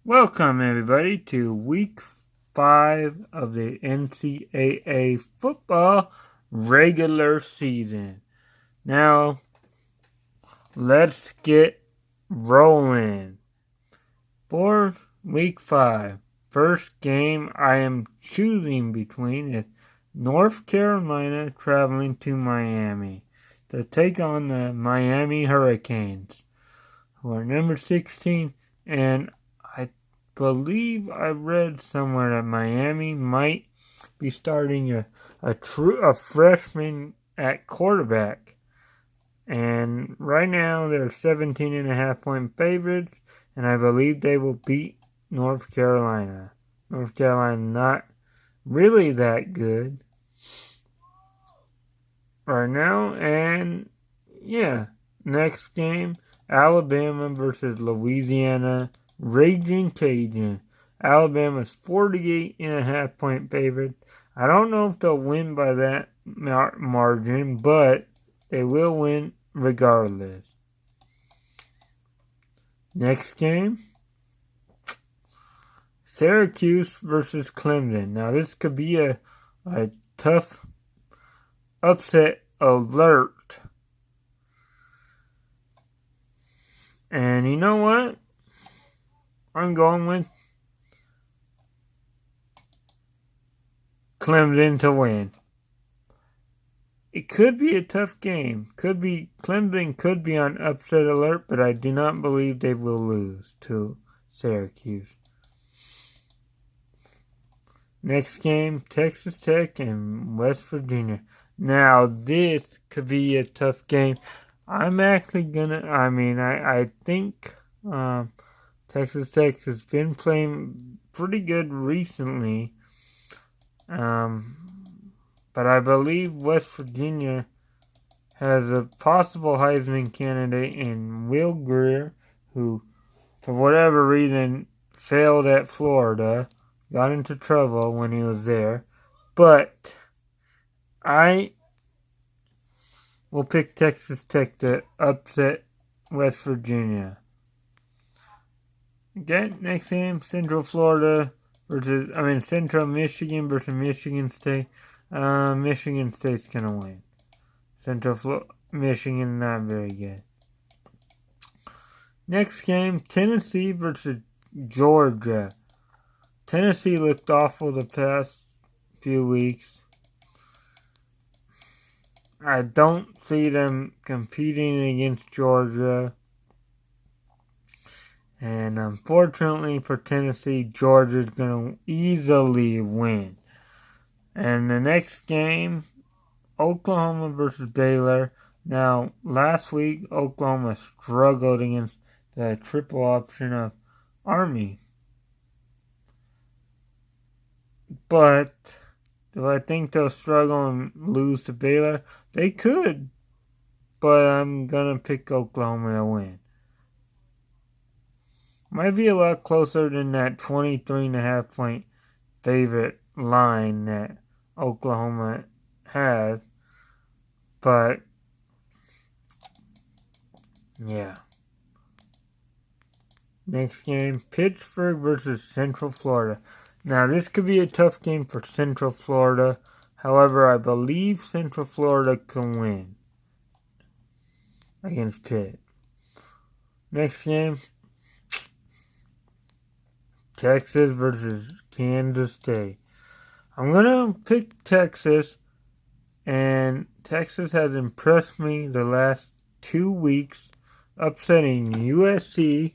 Welcome, everybody, to Week 5 of the NCAA football regular season. Now, let's get rolling. For Week 5, first game I am choosing between is North Carolina traveling to Miami to take on the Miami Hurricanes, who are number 16, and I believe I read somewhere that Miami might be starting a freshman at quarterback. And right now they're 17.5-point favorites, and I believe they will beat North Carolina. North Carolina not really that good right now. And yeah, next game, Alabama versus Louisiana. Raging Cajun. Alabama's 48.5-point favorite. I don't know if they'll win by that margin, but they will win regardless. Next game, Syracuse versus Clemson. Now this could be a tough upset alert. And you know what? I'm going with Clemson to win. It could be a tough game. Clemson could be on upset alert, but I do not believe they will lose to Syracuse. Next game, Texas Tech and West Virginia. Now this could be a tough game. I'm actually I think Texas Tech has been playing pretty good recently. But I believe West Virginia has a possible Heisman candidate in Will Grier, who, for whatever reason, failed at Florida, got into trouble when he was there. But I will pick Texas Tech to upset West Virginia. Okay, next game, Central Michigan versus Michigan State. Michigan State's gonna win. Michigan not very good. Next game, Tennessee versus Georgia. Tennessee looked awful the past few weeks. I don't see them competing against Georgia. And unfortunately for Tennessee, Georgia's going to easily win. And the next game, Oklahoma versus Baylor. Now, last week, Oklahoma struggled against the triple option of Army. But do I think they'll struggle and lose to Baylor? They could. But I'm going to pick Oklahoma to win. Might be a lot closer than that 23.5-point favorite line that Oklahoma has. But, yeah. Next game, Pittsburgh versus Central Florida. Now, this could be a tough game for Central Florida. However, I believe Central Florida can win against Pitt. Next game, Texas versus Kansas State. I'm going to pick Texas, and Texas has impressed me the last 2 weeks, upsetting USC,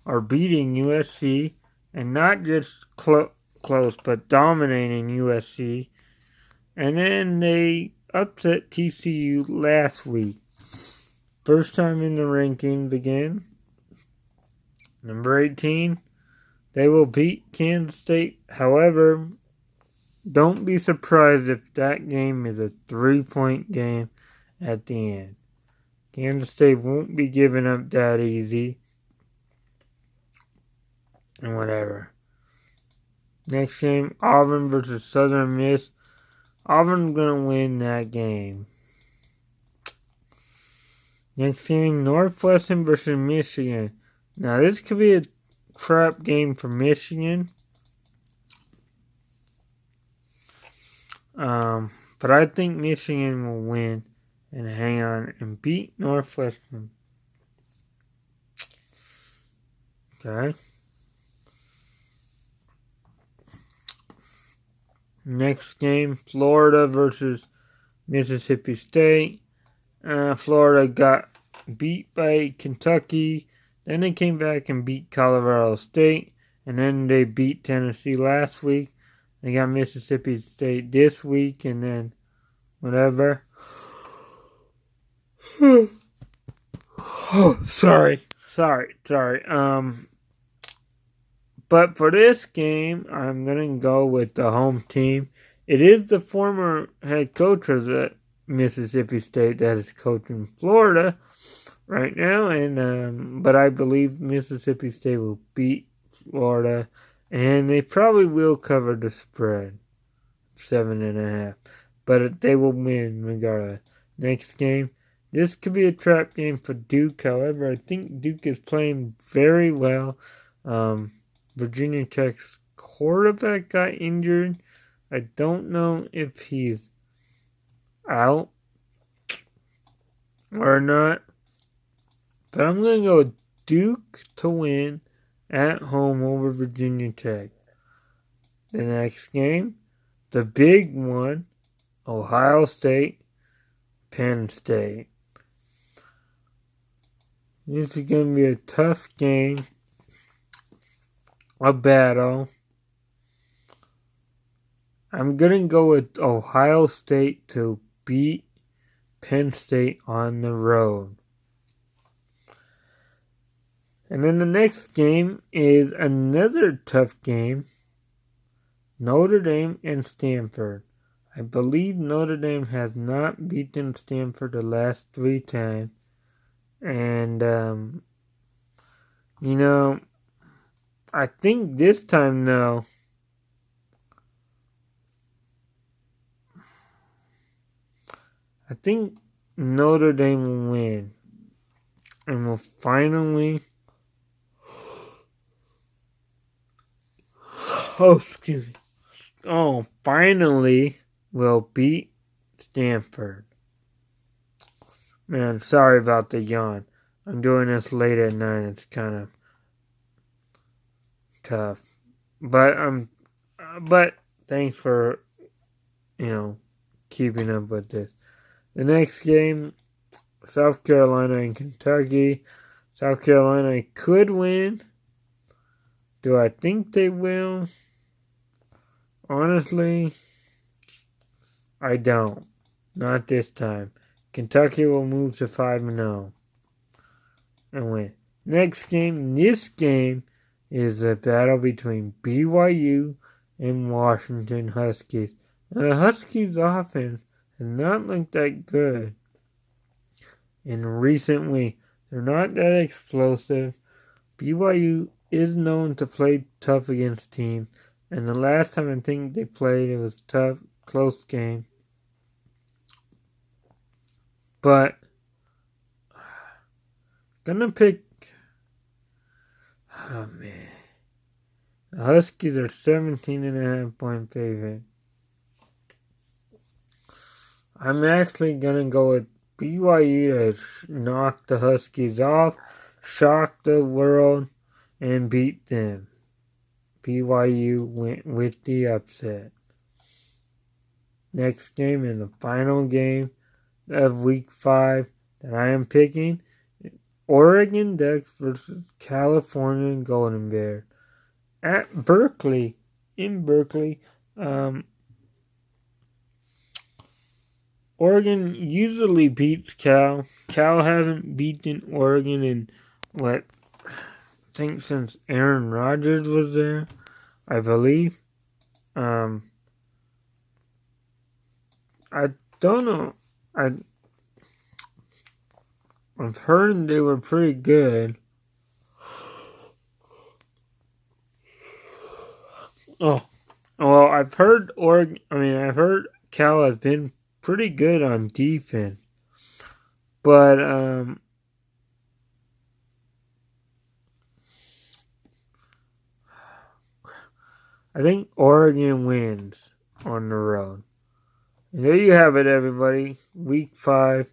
or beating USC, and not just close, but dominating USC. And then they upset TCU last week. First time in the rankings again. Number 18. They will beat Kansas State. However, don't be surprised if that game is a 3-point game at the end. Kansas State won't be giving up that easy. And whatever. Next game, Auburn versus Southern Miss. Auburn's going to win that game. Next game, Northwestern versus Michigan. Now, this could be a trap game for Michigan. But I think Michigan will win and hang on and beat Northwestern. Okay. Next game, Florida versus Mississippi State. Florida got beat by Kentucky. Then they came back and beat Colorado State. And then they beat Tennessee last week. They got Mississippi State this week. And then whatever. Oh, sorry. But for this game, I'm going to go with the home team. It is the former head coach of the Mississippi State that is coaching Florida right now. But I believe Mississippi State will beat Florida. And they probably will cover the spread. 7.5. But they will win regardless. Next game. This could be a trap game for Duke. However, I think Duke is playing very well. Virginia Tech's quarterback got injured. I don't know if he's out or not. But I'm going to go with Duke to win at home over Virginia Tech. The next game, the big one, Ohio State, Penn State. This is going to be a tough game. A battle. I'm going to go with Ohio State to beat Penn State on the road. And then the next game is another tough game. Notre Dame and Stanford. I believe Notre Dame has not beaten Stanford the last 3 times. And, I think this time, though, I think Notre Dame will win. And will finally... finally will beat Stanford. Man, sorry about the yawn. I'm doing this late at night. It's kind of tough. But thanks for, keeping up with this. The next game, South Carolina and Kentucky. South Carolina could win. Do I think they will? Honestly, I don't. Not this time. Kentucky will move to 5-0 and win. Next game, this game is a battle between BYU and Washington Huskies. Now, the Huskies' offense has not looked that good in recent weeks. They're not that explosive. BYU is known to play tough against teams. And the last time I think they played, it was tough, close game. But, gonna pick, oh man. The Huskies are 17.5 point favorite. I'm actually gonna go with BYU to knock the Huskies off, shock the world, and beat them. BYU went with the upset. Next game and the final game of Week 5 that I am picking, Oregon Ducks versus California Golden Bears at Berkeley. In Berkeley, Oregon usually beats Cal. Cal hasn't beaten Oregon in I think since Aaron Rodgers was there, I believe. I don't know. I've heard they were pretty good. Oh, well, I've heard I've heard Cal has been pretty good on defense, but I think Oregon wins on the road. And there you have it, everybody. Week 5.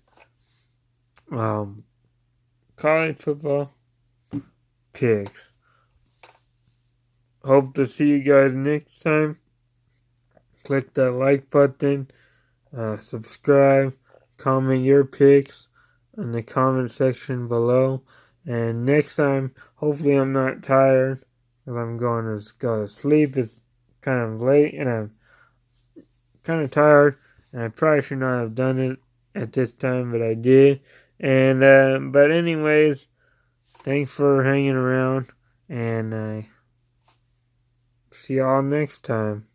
College football picks. Hope to see you guys next time. Click that like button. Subscribe. Comment your picks in the comment section below. And next time, hopefully I'm not tired, because I'm going to go to sleep. It's kind of late, and I'm kind of tired, and I probably should not have done it at this time, but I did. And but anyways, thanks for hanging around, and see y'all next time.